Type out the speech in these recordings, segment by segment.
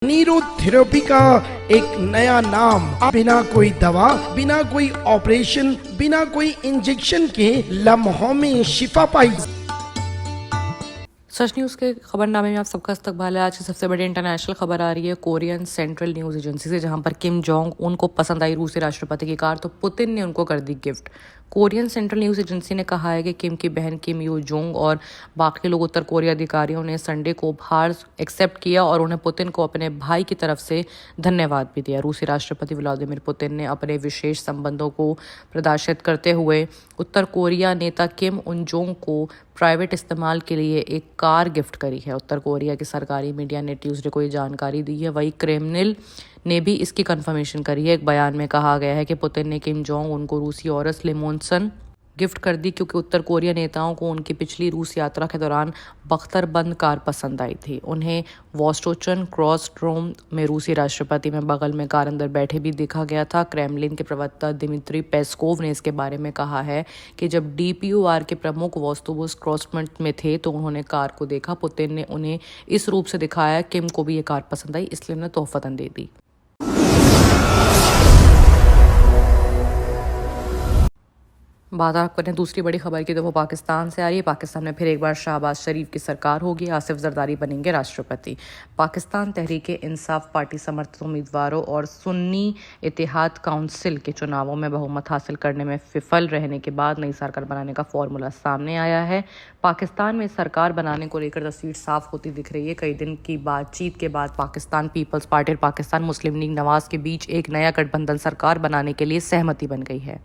Neurotherapy का एक नया नाम। बिना कोई दवा, बिना कोई ऑपरेशन, बिना कोई इंजेक्शन के लम्हों में शिफा पाई। सच न्यूज़ के खबरनामे में आप सबका इस्तकबाल है। आज की सबसे बड़ी इंटरनेशनल खबर आ रही है कोरियन सेंट्रल न्यूज़ एजेंसी से, जहां पर किम जोंग उन को पसंद आई रूसी राष्ट्रपति की कार, तो पुतिन ने उनको कर दी gift. Korean central news agency ने कहा है कि किम की बहन किम यो जोंग और बाकी लोग उत्तर कोरिया अधिकारियों ने संडे को उपहार एक्सेप्ट किया और उन्हें पुतिन को अपने भाई की तरफ से धन्यवाद भी दिया। रूसी राष्ट्रपति व्लादिमीर पुतिन ने अपने विशेष संबंधों को प्रदर्शित करते हुए उत्तर कोरिया नेता किम उन जोंग को प्राइवेट इस्तेमाल के लिए एक कार गिफ्ट करी है। उत्तर कोरिया की सरकारी मीडिया ने ट्यूसडे को ये जानकारी दी है। वहीं क्रेमलिन ने भी इसकी कंफर्मेशन करी है। एक बयान में कहा गया है कि पुतिन ने किम जोंग उनको रूसी औरस लिमोनसन गिफ्ट कर दी क्योंकि उत्तर कोरिया नेताओं को उनकी पिछली रूस यात्रा के दौरान बख्तरबंद कार पसंद आई थी। उन्हें वॉस्टोचन क्रॉसड्रोम में रूसी राष्ट्रपति में बगल में कार अंदर बैठे भी देखा गया था। क्रेमलिन के प्रवक्ता दिमित्री पेस्कोव ने इसके बारे में कहा है कि जब DPUR के प्रमुख वोस्तोवोस क्रॉसमेंट में थे तो उन्होंने कार को देखा। पुतिन ने उन्हें इस रूप से दिखाया। किम को भी ये कार पसंद आई, इसलिए उन्हें तोहफतन दे दी। बात आप करें दूसरी बड़ी खबर की तो वो पाकिस्तान से आ रही है। पाकिस्तान में फिर एक बार शहबाज शरीफ की सरकार होगी। आसिफ जरदारी बनेंगे राष्ट्रपति। पाकिस्तान तहरीक इंसाफ पार्टी समर्थित उम्मीदवारों और सुन्नी इत्तेहाद काउंसिल के चुनावों में बहुमत हासिल करने में विफल रहने के बाद नई सरकार बनाने का फॉर्मूला सामने आया है। पाकिस्तान में सरकार बनाने को लेकर तस्वीर साफ होती दिख रही है। कई दिन की बातचीत के बाद पाकिस्तान पीपल्स पार्टी और पाकिस्तान मुस्लिम लीग नवाज के बीच एक नया गठबंधन सरकार बनाने के लिए सहमति बन गई है।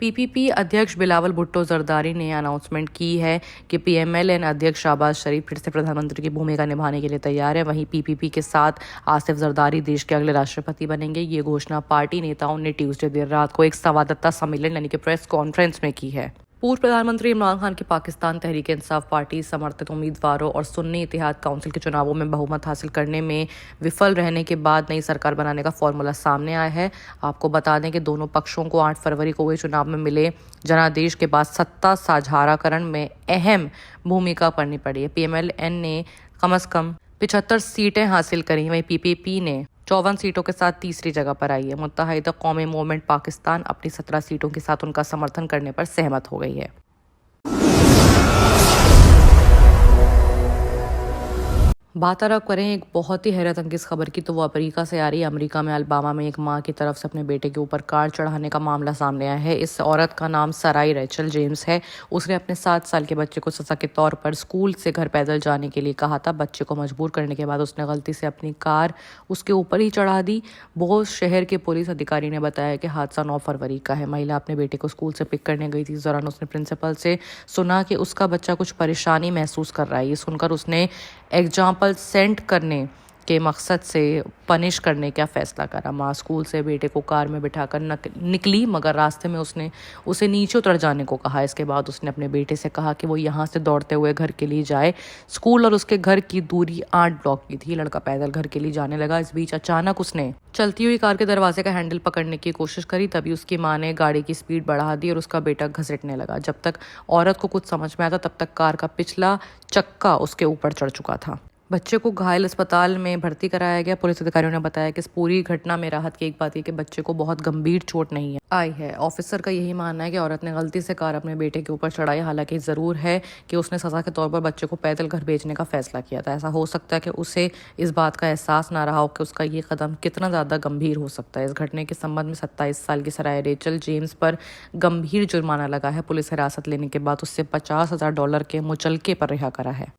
PPP अध्यक्ष बिलावल भुट्टो जरदारी ने अनाउंसमेंट की है कि PMLN अध्यक्ष शहबाज शरीफ फिर से प्रधानमंत्री की भूमिका निभाने के लिए तैयार है। वहीं PPP के साथ आसिफ जरदारी देश के अगले राष्ट्रपति बनेंगे। ये घोषणा पार्टी नेताओं ने ट्यूसडे देर रात को एक संवाददाता सम्मेलन यानी कि प्रेस कॉन्फ्रेंस में की है। पूर्व प्रधानमंत्री इमरान खान की पाकिस्तान तहरीक इंसाफ पार्टी समर्थित उम्मीदवारों और सुन्नी इत्तेहाद काउंसिल के चुनावों में बहुमत हासिल करने में विफल रहने के बाद नई सरकार बनाने का फॉर्मूला सामने आया है। आपको बता दें कि दोनों पक्षों को 8 फरवरी को हुए चुनाव में मिले जनादेश के बाद सत्ता साझाराकरण में अहम भूमिका करनी पड़ी है। PMLN ने कम से कम 75 सीटें हासिल करी। वहीं PPP ने 54 सीटों के साथ तीसरी जगह पर आई है। मुत्तहिदा कौमी मूवमेंट पाकिस्तान अपनी 17 सीटों के साथ उनका समर्थन करने पर सहमत हो गई है। बात अगर करें एक बहुत ही हैरत अंगेज खबर की तो वो अमेरिका से आ रही है। अमेरिका में अलबामा में एक मां की तरफ से अपने बेटे के ऊपर कार चढ़ाने का मामला सामने आया है। इस औरत का नाम सराई रेचल जेम्स है। उसने अपने 7 साल के बच्चे को सजा के तौर पर स्कूल से घर पैदल जाने के लिए कहा था। बच्चे को मजबूर करने के बाद उसने गलती से अपनी कार उसके ऊपर ही चढ़ा दी। बोस शहर के पुलिस अधिकारी ने बताया कि हादसा 9 फरवरी का है। महिला अपने बेटे को स्कूल से पिक करने गई थी। इस दौरान उसने प्रिंसिपल से सुना कि उसका बच्चा कुछ परेशानी महसूस कर रहा है। ये सुनकर उसने एग्जाम्पल सेंड करने के मकसद से पनिश करने का फैसला करा। माँ स्कूल से बेटे को कार में बिठाकर निकली, मगर रास्ते में उसने उसे नीचे उतर जाने को कहा। इसके बाद उसने अपने बेटे से कहा कि वो यहाँ से दौड़ते हुए घर के लिए जाए। स्कूल और उसके घर की दूरी 8 ब्लॉक की थी। लड़का पैदल घर के लिए जाने लगा। इस बीच अचानक उसने चलती हुई कार के दरवाजे का हैंडल पकड़ने की कोशिश करी। तभी उसकी माँ ने गाड़ी की स्पीड बढ़ा दी और उसका बेटा घसीटने लगा। जब तक औरत को कुछ समझ में आता तब तक कार का पिछला चक्का उसके ऊपर चढ़ चुका था। बच्चे को घायल अस्पताल में भर्ती कराया गया। पुलिस अधिकारियों ने बताया कि इस पूरी घटना में राहत की एक बात है कि बच्चे को बहुत गंभीर चोट नहीं आई है। ऑफिसर का यही मानना है कि औरत ने गलती से कार अपने बेटे के ऊपर चढ़ाई। हालांकि जरूर है कि उसने सजा के तौर पर बच्चे को पैदल घर भेजने का फैसला किया था। ऐसा हो सकता है कि उसे इस बात का एहसास ना रहा हो कि उसका ये कदम कितना ज्यादा गंभीर हो सकता है। इस घटने के संबंध में 27 साल की सराय रेचल जेम्स पर गंभीर जुर्माना लगा है। पुलिस हिरासत लेने के बाद उससे $50,000 के मुचलके पर रिहा करा है।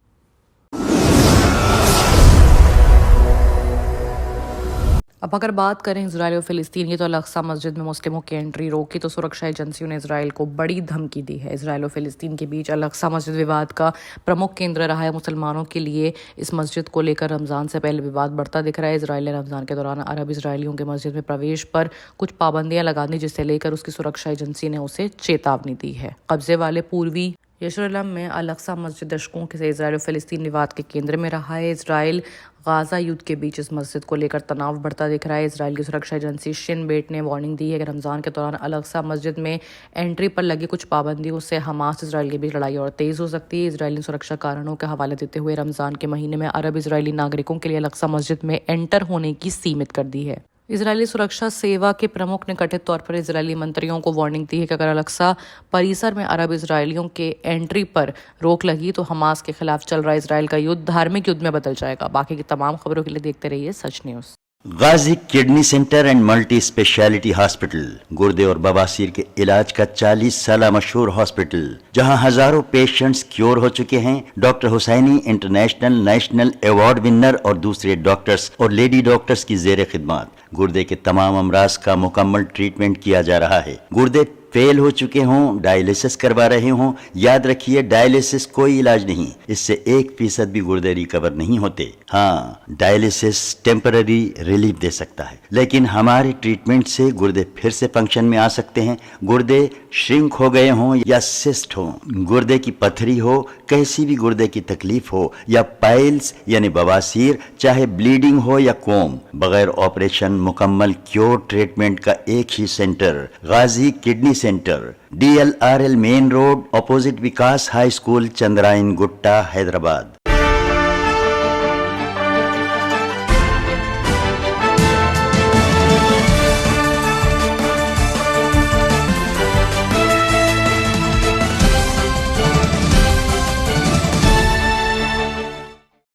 अब अगर बात करें इजराइल और फिलिस्तीन की तो अल-अक्सा मस्जिद में मुस्लिमों की एंट्री रोकी तो सुरक्षा एजेंसियों ने इजराइल को बड़ी धमकी दी है। इजराइल और फिलिस्तीन के बीच अल-अक्सा मस्जिद विवाद का प्रमुख केंद्र रहा है। मुसलमानों के लिए इस मस्जिद को लेकर रमज़ान से पहले विवाद बढ़ता दिख रहा है। इजराइल ने रमज़ान के दौरान अरब इसराइलियों के मस्जिद में प्रवेश पर कुछ पाबंदियां लगा दी, जिसे लेकर उसकी सुरक्षा एजेंसी ने उसे चेतावनी दी है। कब्जे वाले पूर्वी यरूशलेम में अल-अक्सा मस्जिद दशकों से इजराइल और फ़लस्तीन विवाद के केंद्र में रहा है। इजराइल गाजा युद्ध के बीच इस मस्जिद को लेकर तनाव बढ़ता दिख रहा है। इजराइल की सुरक्षा एजेंसी शिन बेट ने वार्निंग दी है कि रमज़ान के दौरान अल-अक्सा मस्जिद में एंट्री पर लगी कुछ पाबंदियों से हमास इजराइल के बीच लड़ाई और तेज़ हो सकती है। इजरायली सुरक्षा कारणों के हवाले देते हुए रमज़ान के महीने में अरब इजरायली नागरिकों के लिए अल-अक्सा मस्जिद में एंटर होने की सीमित कर दी है। इजरायली सुरक्षा सेवा के प्रमुख ने कथित तौर पर इजरायली मंत्रियों को वार्निंग दी है कि अगर अल-अक्सा परिसर में अरब इजरायलियों के एंट्री पर रोक लगी तो हमास के खिलाफ चल रहा इजरायल का युद्ध धार्मिक युद्ध में बदल जाएगा। बाकी की तमाम खबरों के लिए देखते रहिए Sach news. Ghazi kidney centre and multi speciality hospital गुर्दे और बवासीर के इलाज का 40 साल मशहूर हॉस्पिटल, जहां हजारों पेशेंट्स क्योर हो चुके हैं। Doctor Husaini international national award winner और दूसरे डॉक्टर्स और लेडी डॉक्टर्स की जेर खिदमत गुर्दे के तमाम अमराज का मुकम्मल ट्रीटमेंट किया जा रहा है। गुर्दे फेल हो चुके हों, डायलिसिस करवा रहे हों, याद रखिए डायलिसिस कोई इलाज नहीं, इससे 1% भी गुर्दे रिकवर नहीं होते। हाँ, डायलिसिस टेम्पररी रिलीफ दे सकता है, लेकिन हमारे ट्रीटमेंट से गुर्दे फिर से फंक्शन में आ सकते हैं। गुर्दे श्रिंक हो गए हों या सिस्ट हो, गुर्दे की पथरी हो, कैसी भी गुर्दे की तकलीफ हो या पाइल्स यानी बवासीर, चाहे ब्लीडिंग हो या कोम, बगैर ऑपरेशन मुकम्मल क्योर ट्रीटमेंट का एक ही centre, Ghazi kidney centre, DLRL main road, opposite Vikas high school, Chandrayangutta, Hyderabad.